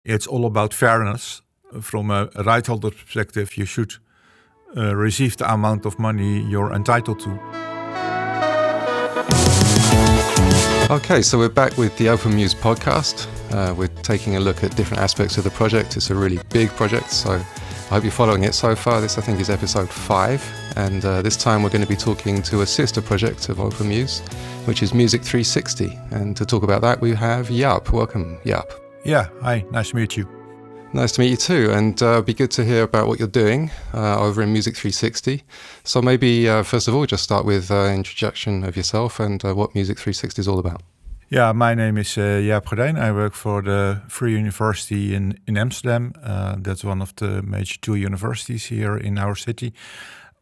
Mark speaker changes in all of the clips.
Speaker 1: It's all about fairness. From a right holder perspective, you should receive the amount of money you're entitled to.
Speaker 2: Okay, so we're back with the OpenMusE podcast. We're taking a look at different aspects of the project. It's a really big project, so I hope you're following it so far. This, I think, is episode 5. And this time we're going to be talking to a sister project of OpenMusE, which is Music 360. And to talk about that, we have Jaap. Welcome, Jaap.
Speaker 1: Yeah, hi, nice to meet you.
Speaker 2: Nice to meet you too, and it'd be good to hear about what you're doing over in Music 360. So maybe, first of all, just start with an introduction of yourself and what Music 360 is all about.
Speaker 1: Yeah, my name is Jaap Gordijn. I work for the Free University in Amsterdam. That's one of the major 2 universities here in our city.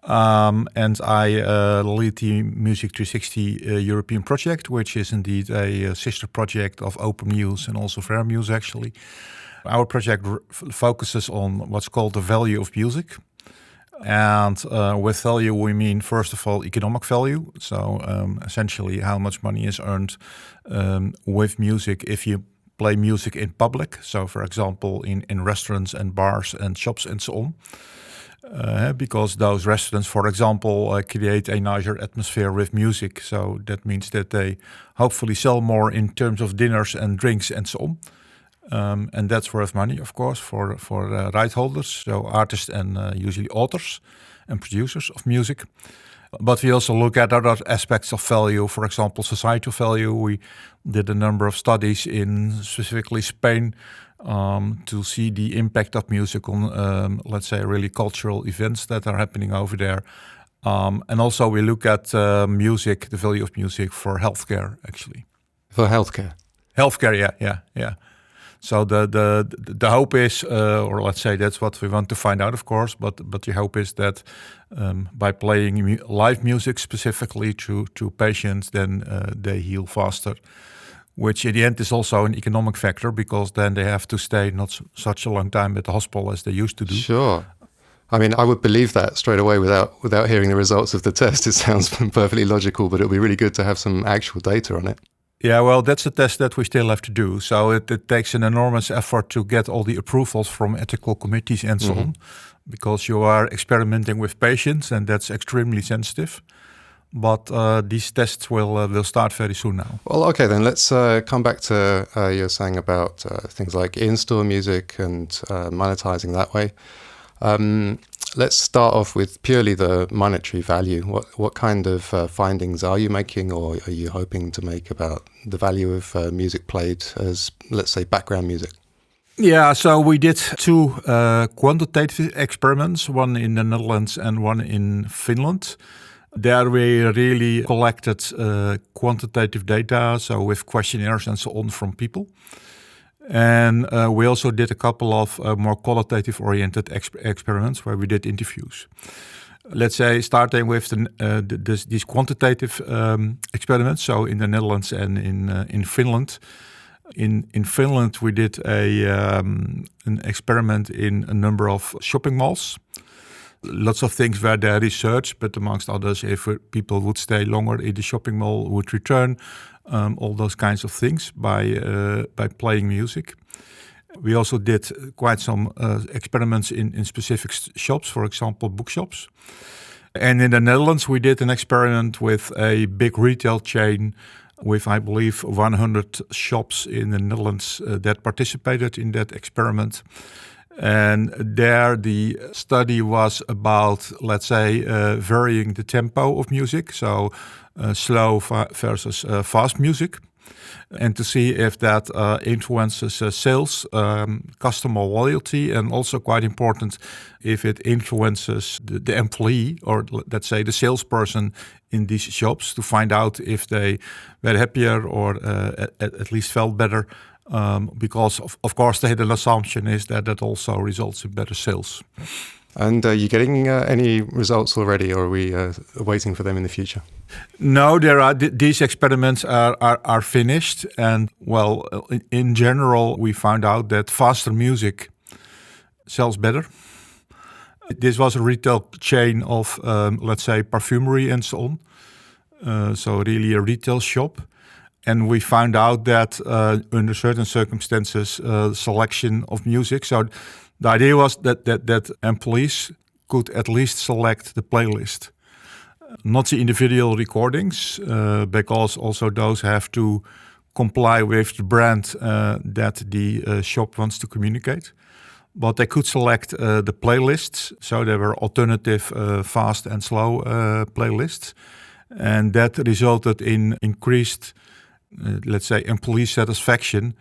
Speaker 1: And I lead the Music 360 European project, which is indeed a sister project of OpenMusE and also Fair Muse, actually. Our project focuses on what's called the value of music. And with value, we mean, first of all, economic value. So essentially how much money is earned with music if you play music in public. So, for example, in restaurants and bars and shops and so on. Because those restaurants, for example, create a nicer atmosphere with music. So that means that they hopefully sell more in terms of dinners and drinks and so on. And that's worth money, of course, for right holders, so artists and usually authors and producers of music. But we also look at other aspects of value, for example, societal value. We did a number of studies in specifically Spain to see the impact of music on, let's say, really cultural events that are happening over there. And also we look at music, the value of music for healthcare, actually.
Speaker 2: For healthcare?
Speaker 1: Healthcare, yeah. So the hope is, or let's say that's what we want to find out, of course, but the hope is that by playing live music specifically to patients, then they heal faster, which in the end is also an economic factor because then they have to stay not such a long time at the hospital as they used to do.
Speaker 2: Sure. I mean, I would believe that straight away without hearing the results of the test. It sounds perfectly logical, but it would be really good to have some actual data on it.
Speaker 1: Yeah, well, that's a test that we still have to do. So it takes an enormous effort to get all the approvals from ethical committees and so on, because you are experimenting with patients and that's extremely sensitive. But these tests will start very soon now.
Speaker 2: Well, okay, then let's come back to you're saying about things like in-store music and monetizing that way. Let's start off with purely the monetary value. What kind of findings are you making or are you hoping to make about the value of music played as, let's say, background music?
Speaker 1: Yeah, so we did 2 quantitative experiments, one in the Netherlands and one in Finland. There we really collected quantitative data, so with questionnaires and so on from people. And we also did a couple of more qualitative-oriented experiments where we did interviews. Let's say starting with these quantitative experiments, so in the Netherlands and in Finland. In Finland, we did an experiment in a number of shopping malls. Lots of things were there researched, but amongst others, if people would stay longer in the shopping mall, would return, all those kinds of things by playing music. We also did quite some experiments in specific shops, for example, bookshops. And in the Netherlands, we did an experiment with a big retail chain with, I believe, 100 shops in the Netherlands that participated in that experiment. And there the study was about, let's say, varying the tempo of music, so slow versus fast music, and to see if that influences sales, customer loyalty, and also quite important, if it influences the employee or, let's say, the salesperson in these shops to find out if they were happier or at least felt better. Because of course the hidden assumption is that also results in better sales.
Speaker 2: And are you getting any results already, or are we waiting for them in the future?
Speaker 1: No, these experiments are finished, and well, in general, we found out that faster music sells better. This was a retail chain of, let's say, perfumery and so on. So really a retail shop. And we found out that under certain circumstances, selection of music. So the idea was that employees could at least select the playlist, not the individual recordings, because also those have to comply with the brand that the shop wants to communicate. But they could select the playlists, so there were alternative fast and slow playlists. And that resulted in increased, let's say, employee satisfaction.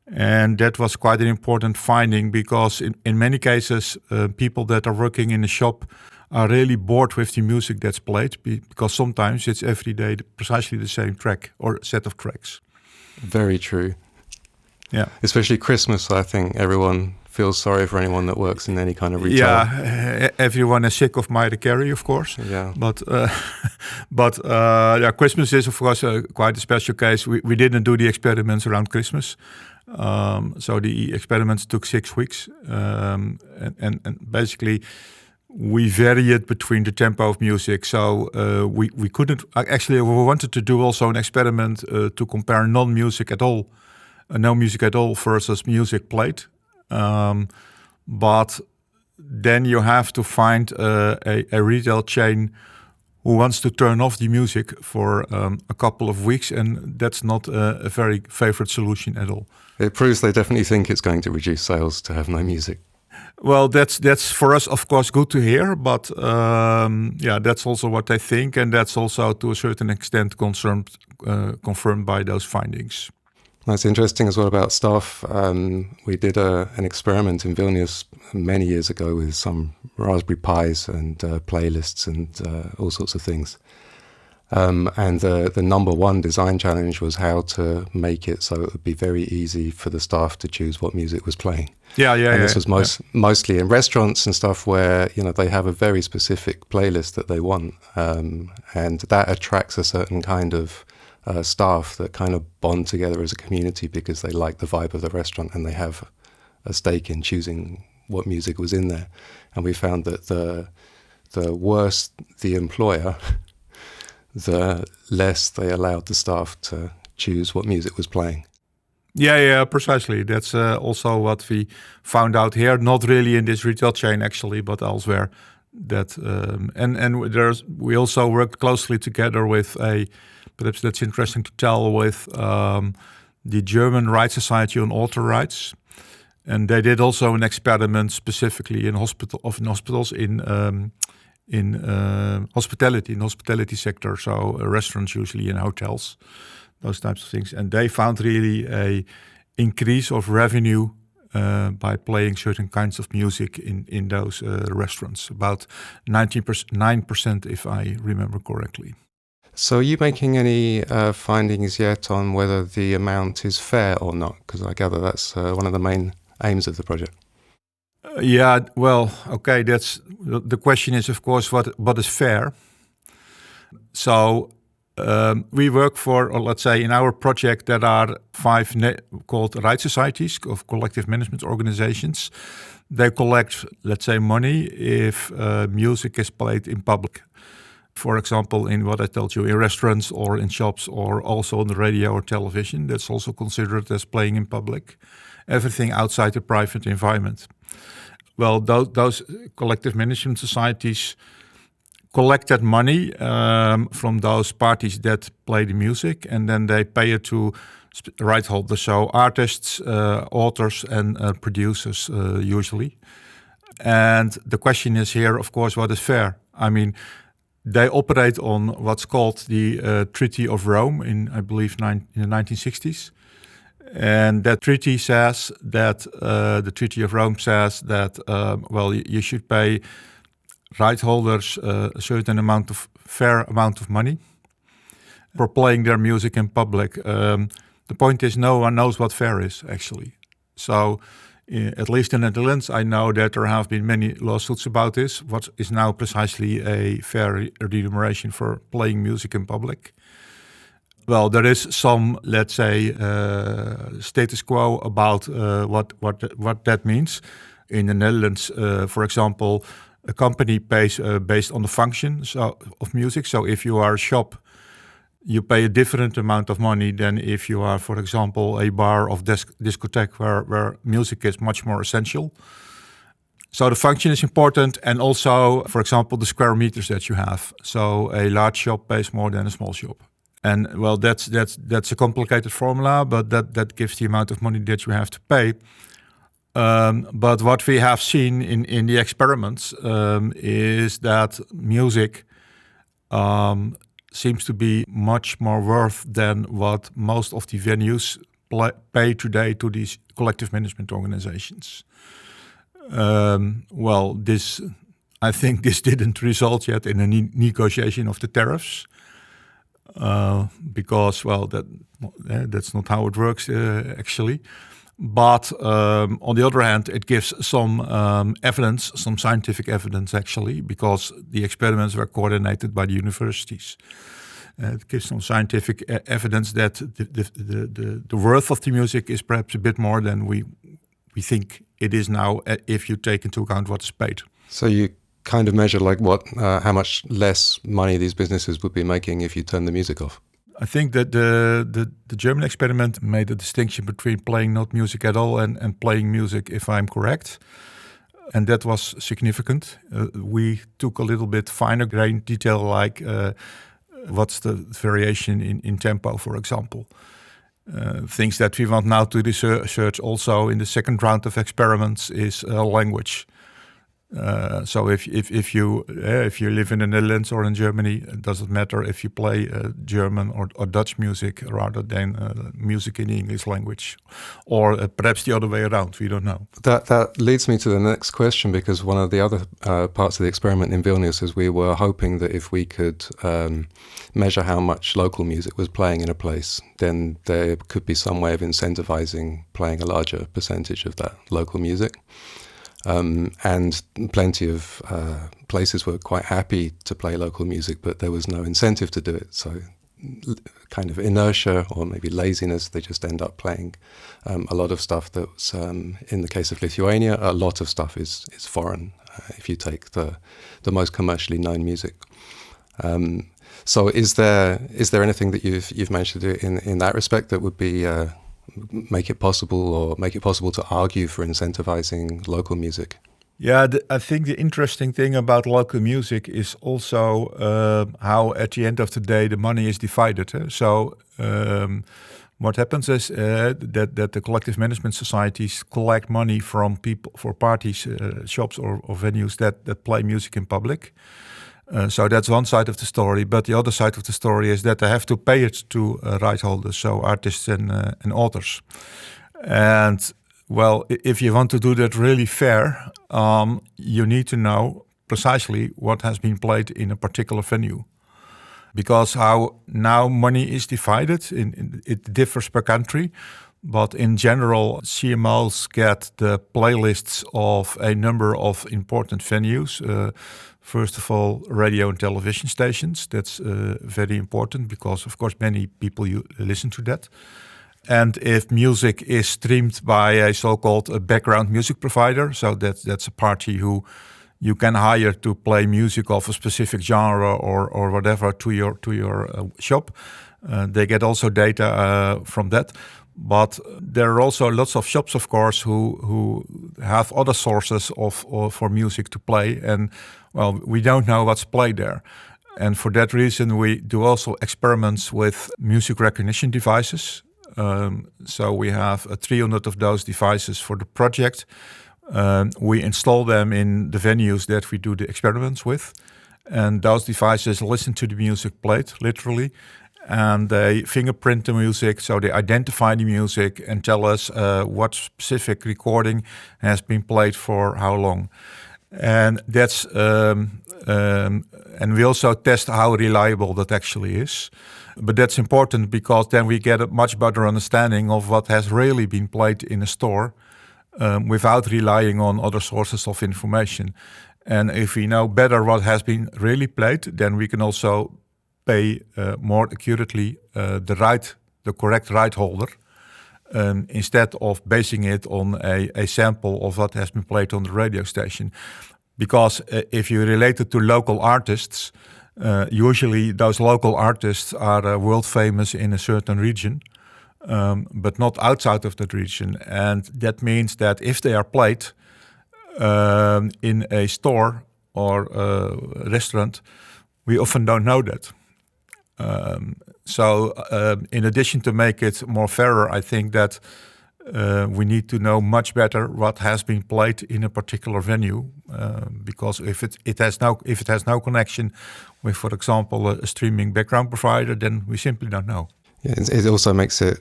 Speaker 1: And that was quite an important finding because in many cases, people that are working in a shop are really bored with the music that's played because sometimes it's every day precisely the same track or set of tracks.
Speaker 2: Very true.
Speaker 1: Yeah.
Speaker 2: Especially Christmas, I think everyone feels sorry for anyone that works in any kind of retail.
Speaker 1: Yeah, everyone is sick of Mariah Carey, of course.
Speaker 2: Yeah.
Speaker 1: But yeah, Christmas is, of course, quite a special case. We didn't do the experiments around Christmas. So the experiments took 6 weeks. And basically, we varied between the tempo of music. So we couldn't... Actually, we wanted to do also an experiment to compare non-music at all. No music at all versus music played. But then you have to find a retail chain who wants to turn off the music for a couple of weeks, and that's not a very favorite solution at all.
Speaker 2: It proves they definitely think it's going to reduce sales to have no music.
Speaker 1: Well, that's for us, of course, good to hear, but yeah, that's also what they think, and that's also to a certain extent confirmed by those findings.
Speaker 2: That's interesting as well about staff. We did an experiment in Vilnius many years ago with some Raspberry Pis and playlists and all sorts of things. And the number one design challenge was how to make it so it would be very easy for the staff to choose what music was playing. And this was mostly in restaurants and stuff where, you know, they have a very specific playlist that they want. And that attracts a certain kind of staff that kind of bond together as a community because they like the vibe of the restaurant and they have a stake in choosing what music was in there. And we found that the worse the employer, the less they allowed the staff to choose what music was playing.
Speaker 1: Yeah, precisely. That's also what we found out here. Not really in this retail chain actually, but elsewhere. That and we also worked closely together with perhaps that's interesting to tell, with the German Rights Society on Author Rights, and they did also an experiment specifically in hospitals in hospitality sector, so restaurants usually and hotels, those types of things, and they found really a increase of revenue by playing certain kinds of music in those restaurants, about 9% if I remember correctly.
Speaker 2: So are you making any findings yet on whether the amount is fair or not? Because I gather that's one of the main aims of the project.
Speaker 1: Yeah, well, okay, that's the question is, of course, what is fair? So we work for, or let's say in our project, there are 5 called rights societies of collective management organizations. They collect, let's say, money if music is played in public. For example, in what I told you, in restaurants or in shops or also on the radio or television, that's also considered as playing in public. Everything outside the private environment. Well, those collective management societies collect that money from those parties that play the music, and then they pay it to right holders, so artists, authors, and producers usually. And the question is here, of course, what is fair? I mean, they operate on what's called the Treaty of Rome in, I believe, in the 1960s. And that treaty says that, the Treaty of Rome says that, well, you should pay right holders a certain fair amount of money for playing their music in public. The point is, no one knows what fair is, actually. So, at least in the Netherlands, I know that there have been many lawsuits about this. What is now precisely a fair remuneration for playing music in public? Well, there is some, let's say, status quo about what that means. In the Netherlands, for example, a company pays based on the function of music. So if you are a shop, you pay a different amount of money than if you are, for example, a bar of discotheque where music is much more essential. So the function is important, and also, for example, the square meters that you have. So a large shop pays more than a small shop. And well, that's a complicated formula, but that gives the amount of money that you have to pay. But what we have seen in the experiments is that music seems to be much more worth than what most of the venues pay today to these collective management organizations. I think this didn't result yet in a negotiation of the tariffs, because that's not how it works actually. But on the other hand, it gives some evidence, some scientific evidence actually, because the experiments were coordinated by the universities. It gives some scientific evidence that the worth of the music is perhaps a bit more than we think it is now, if you take into account what is paid.
Speaker 2: So you kind of measure like how much less money these businesses would be making if you turn the music off?
Speaker 1: I think that the German experiment made a distinction between playing not music at all and playing music, if I'm correct. And that was significant. We took a little bit finer grain detail, like what's the variation in tempo, for example. Things that we want now to research also in the second round of experiments is language. So if you live in the Netherlands or in Germany, it doesn't matter if you play German or Dutch music rather than music in the English language, or perhaps the other way around. We don't know.
Speaker 2: That leads me to the next question, because one of the other parts of the experiment in Vilnius is we were hoping that if we could measure how much local music was playing in a place, then there could be some way of incentivizing playing a larger percentage of that local music. And plenty of places were quite happy to play local music, but there was no incentive to do it. So kind of inertia or maybe laziness, they just end up playing a lot of stuff that's, in the case of Lithuania, a lot of stuff is foreign, if you take the most commercially known music. So is there anything that you've managed to do in that respect that would be make it possible to argue for incentivizing local music?
Speaker 1: Yeah, I think the interesting thing about local music is also how at the end of the day the money is divided. So what happens is that the collective management societies collect money from people, for parties, shops or venues that play music in public. So that's one side of the story, but the other side of the story is that they have to pay it to right holders, so artists and authors. And well, if you want to do that really fair, you need to know precisely what has been played in a particular venue. Because how now money is divided, it differs per country. But in general, CMOs get the playlists of a number of important venues. First of all, radio and television stations. That's very important because, of course, many people listen to that. And if music is streamed by a so-called background music provider, so that's a party who you can hire to play music of a specific genre or whatever to your shop, they get also data from that. But there are also lots of shops, of course, who have other sources for music to play, and well, we don't know what's played there. And for that reason, we do also experiments with music recognition devices. So we have 300 of those devices for the project. We install them in the venues that we do the experiments with, and those devices listen to the music played, literally. And they fingerprint the music, so they identify the music and tell us what specific recording has been played for how long. And that's and we also test how reliable that actually is. But that's important because then we get a much better understanding of what has really been played in a store without relying on other sources of information. And if we know better what has been really played, then we can also pay more accurately the correct right holder instead of basing it on a sample of what has been played on the radio station. Because if you relate it to local artists, Usually those local artists are world famous in a certain region, but not outside of that region. And that means that if they are played in a store or a restaurant, we often don't know that. So in addition to make it more fairer, I think that we need to know much better what has been played in a particular venue, because if it has no connection with, for example, a streaming background provider, then we simply don't know.
Speaker 2: Yeah, it also makes it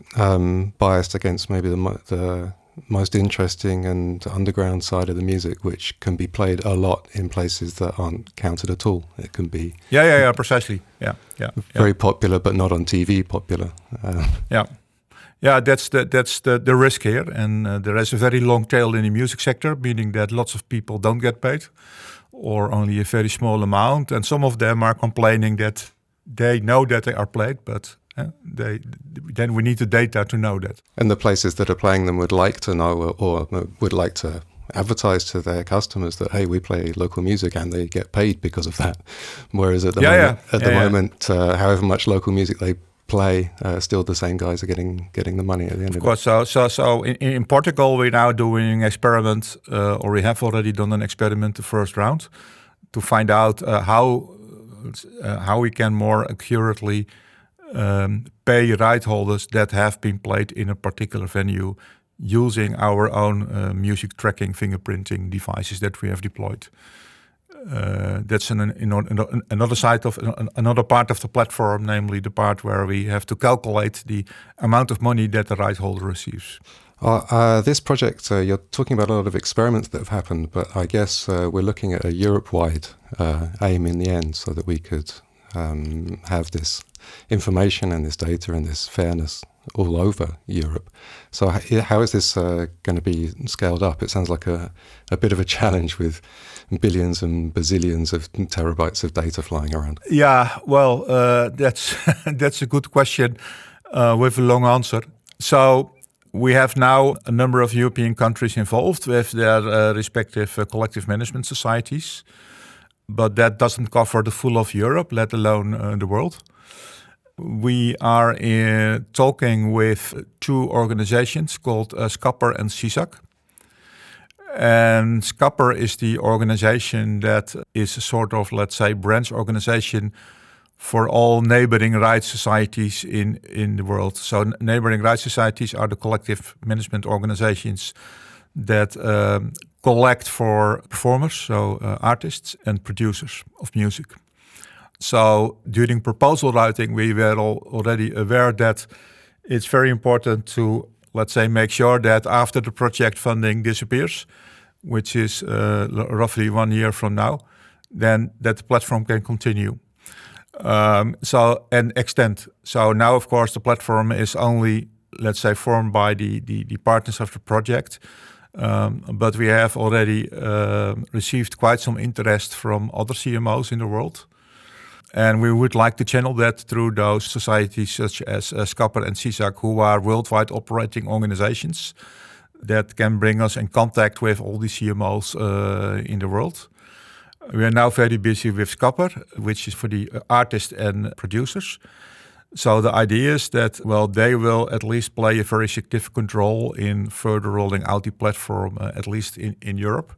Speaker 2: biased against maybe the most interesting and underground side of the music, which can be played a lot in places that aren't counted at all. It can be
Speaker 1: precisely.
Speaker 2: Very popular, but not on TV popular.
Speaker 1: That's the risk here, and there is a very long tail in the music sector, meaning that lots of people don't get paid, or only a very small amount, and some of them are complaining that they know that they are played, but then we need the data to know that.
Speaker 2: And the places that are playing them would like to know, or would like to advertise to their customers that, hey, we play local music and they get paid because of that. Whereas at the moment, however much local music they play, still the same guys are getting the money at the end of it.
Speaker 1: So in Portugal, we're now doing an experiment, or we have already done an experiment, the first round, to find out how we can more accurately pay right holders that have been played in a particular venue using our own music tracking fingerprinting devices that we have deployed. That's another side of another part of the platform, namely the part where we have to calculate the amount of money that the right holder receives.
Speaker 2: This project, you're talking about a lot of experiments that have happened, but I guess we're looking at a Europe-wide aim in the end, so that we could have this information and this data and this fairness all over Europe. So how is this going to be scaled up? It sounds like a bit of a challenge with billions and bazillions of terabytes of data flying around.
Speaker 1: Yeah, well, that's a good question with a long answer. So we have now a number of European countries involved with their respective collective management societies, but that doesn't cover the full of Europe, let alone the world. We are talking with two organizations called SCAPR and CISAC. And SCAPR is the organization that is a sort of, let's say, branch organization for all neighboring rights societies in the world. So neighboring rights societies are the collective management organizations that collect for performers, so artists and producers of music. So during proposal writing, we were already aware that it's very important to, let's say, make sure that after the project funding disappears, which is roughly 1 year from now, then that platform can continue. And extend. So now, of course, the platform is only, let's say, formed by the partners of the project. But we have already received quite some interest from other CMOs in the world. And we would like to channel that through those societies such as SCAPR and CISAC, who are worldwide operating organizations that can bring us in contact with all the CMOs in the world. We are now very busy with SCAPR, which is for the artists and producers. So the idea is that, well, they will at least play a very significant role in further rolling out the platform, at least in Europe,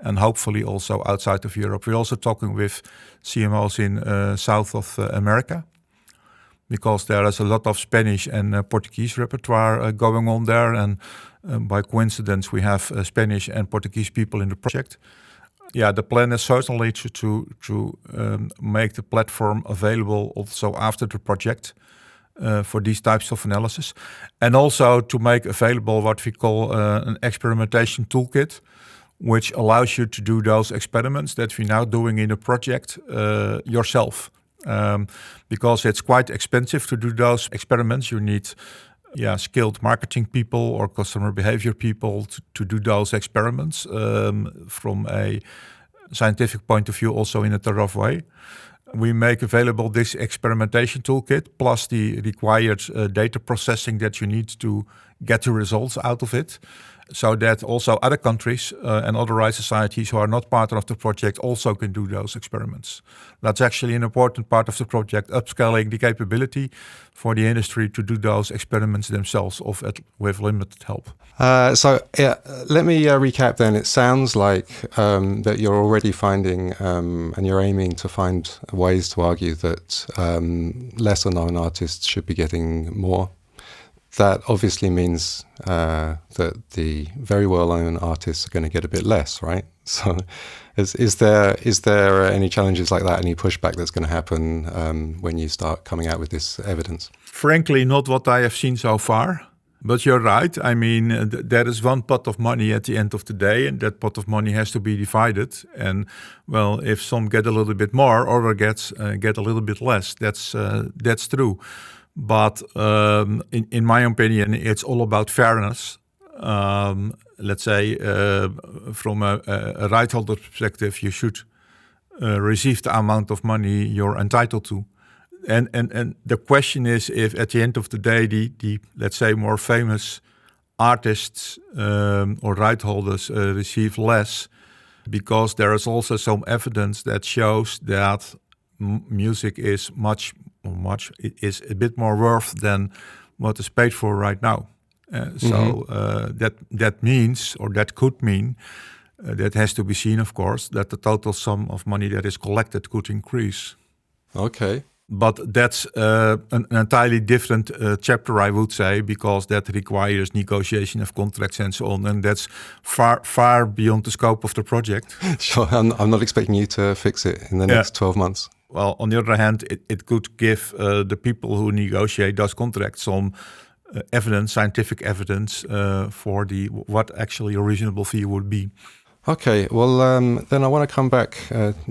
Speaker 1: and hopefully also outside of Europe. We're also talking with CMOs in South of America, because there is a lot of Spanish and Portuguese repertoire going on there. And by coincidence, we have Spanish and Portuguese people in the project. Yeah, the plan is certainly to make the platform available also after the project for these types of analysis. And also to make available what we call an experimentation toolkit, which allows you to do those experiments that we're now doing in the project yourself. Because it's quite expensive to do those experiments. You need skilled marketing people or customer behavior people to do those experiments from a scientific point of view, also in a thorough way. We make available this experimentation toolkit plus the required data processing that you need to get the results out of it, so that also other countries and other right societies who are not part of the project also can do those experiments. That's actually an important part of the project, upscaling the capability for the industry to do those experiments themselves with limited help.
Speaker 2: Let me recap then. It sounds like that you're already finding and you're aiming to find ways to argue that lesser known artists should be getting more. That obviously means that the very well-known artists are going to get a bit less, right? So is there any challenges like that, any pushback that's going to happen when you start coming out with this evidence?
Speaker 1: Frankly, not what I have seen so far. But you're right. I mean, there is one pot of money at the end of the day, and that pot of money has to be divided. And, well, if some get a little bit more, others get a little bit less. That's true. But in my opinion, it's all about fairness. Let's say from a right holder perspective, you should receive the amount of money you're entitled to. And the question is if at the end of the day, the let's say more famous artists or right holders receive less, because there is also some evidence that shows that music is is a bit more worth than what is paid for right now. That means, or that could mean, that has to be seen, of course, that the total sum of money that is collected could increase.
Speaker 2: Okay.
Speaker 1: But that's an entirely different chapter, I would say, because that requires negotiation of contracts and so on, and that's far beyond the scope of the project.
Speaker 2: Sure, I'm not expecting you to fix it in the next 12 months.
Speaker 1: Well, on the other hand, it could give the people who negotiate those contracts some evidence, scientific evidence for what actually a reasonable fee would be.
Speaker 2: Okay, well, then I want to come back,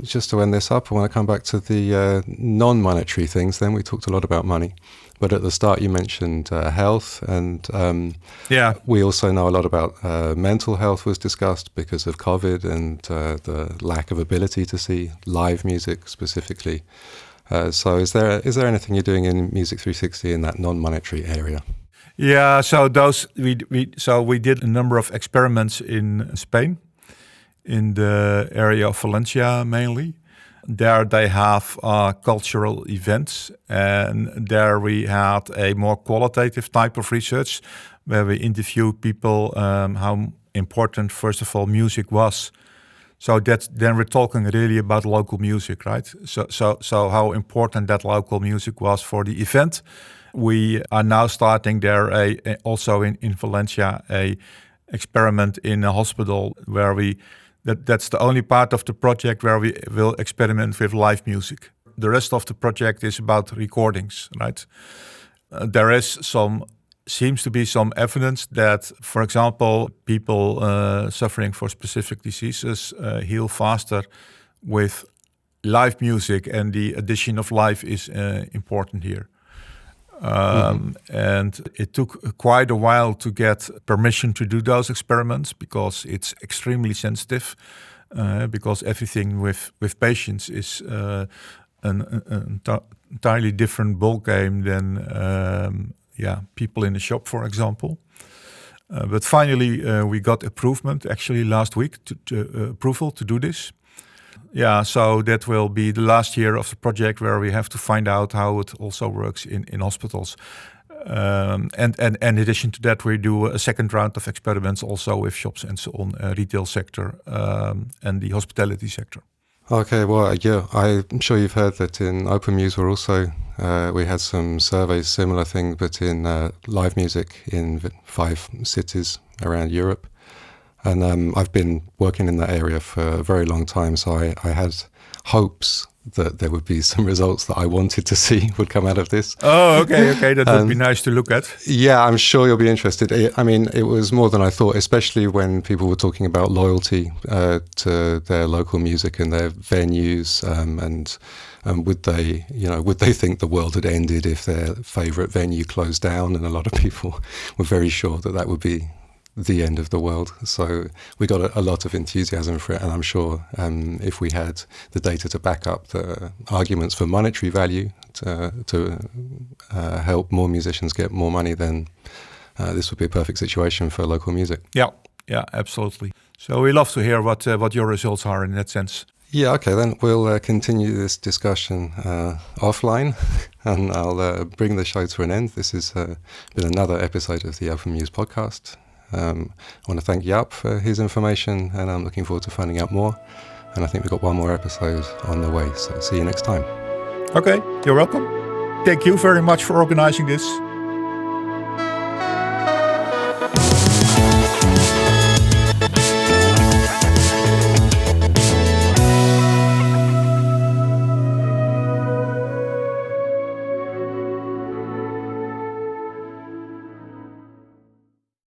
Speaker 2: just to end this up, I want to come back to the non-monetary things. Then we talked a lot about money, but at the start you mentioned health, and we also know a lot about mental health was discussed because of COVID and the lack of ability to see live music specifically. So is there anything you're doing in Music 360 in that non-monetary area?
Speaker 1: Yeah, so we did a number of experiments in Spain, in the area of Valencia mainly. There they have cultural events, and there we had a more qualitative type of research where we interviewed people how important, first of all, music was. So then we're talking really about local music, right? So how important that local music was for the event. We are now starting there also in Valencia a experiment in a hospital where that's the only part of the project where we will experiment with live music. The rest of the project is about recordings, right? There seems to be some evidence that, for example, people suffering for specific diseases heal faster with live music, and the addition of live is important here. And it took quite a while to get permission to do those experiments because it's extremely sensitive, because everything with patients is an entirely different ballgame than people in a shop, for example. But finally, we got actually last week, approval to do this. Yeah, so that will be the last year of the project where we have to find out how it also works in hospitals. And in addition to that, we do a second round of experiments also with shops and so on, retail sector and the hospitality sector.
Speaker 2: Okay, well, yeah, I'm sure you've heard that in OpenMusE we're also, we had some surveys, similar thing, but in live music in 5 cities around Europe. And I've been working in that area for a very long time, so I had hopes that there would be some results that I wanted to see would come out of this.
Speaker 1: Oh, okay, that would be nice to look at.
Speaker 2: Yeah, I'm sure you'll be interested. It was more than I thought, especially when people were talking about loyalty to their local music and their venues, and would they think the world had ended if their favourite venue closed down? And a lot of people were very sure that would be the end of the world. So we got a lot of enthusiasm for it, and I'm sure if we had the data to back up the arguments for monetary value to help more musicians get more money, then this would be a perfect situation for local music.
Speaker 1: Yeah, absolutely. So we love to hear what your results are in that sense.
Speaker 2: Yeah, okay, then we'll continue this discussion offline, and I'll bring the show to an end. This has been another episode of the OpenMusE podcast. I want to thank Jaap for his information, and I'm looking forward to finding out more. And I think we've got one more episode on the way, so see you next time.
Speaker 1: Okay, you're welcome. Thank you very much for organizing this.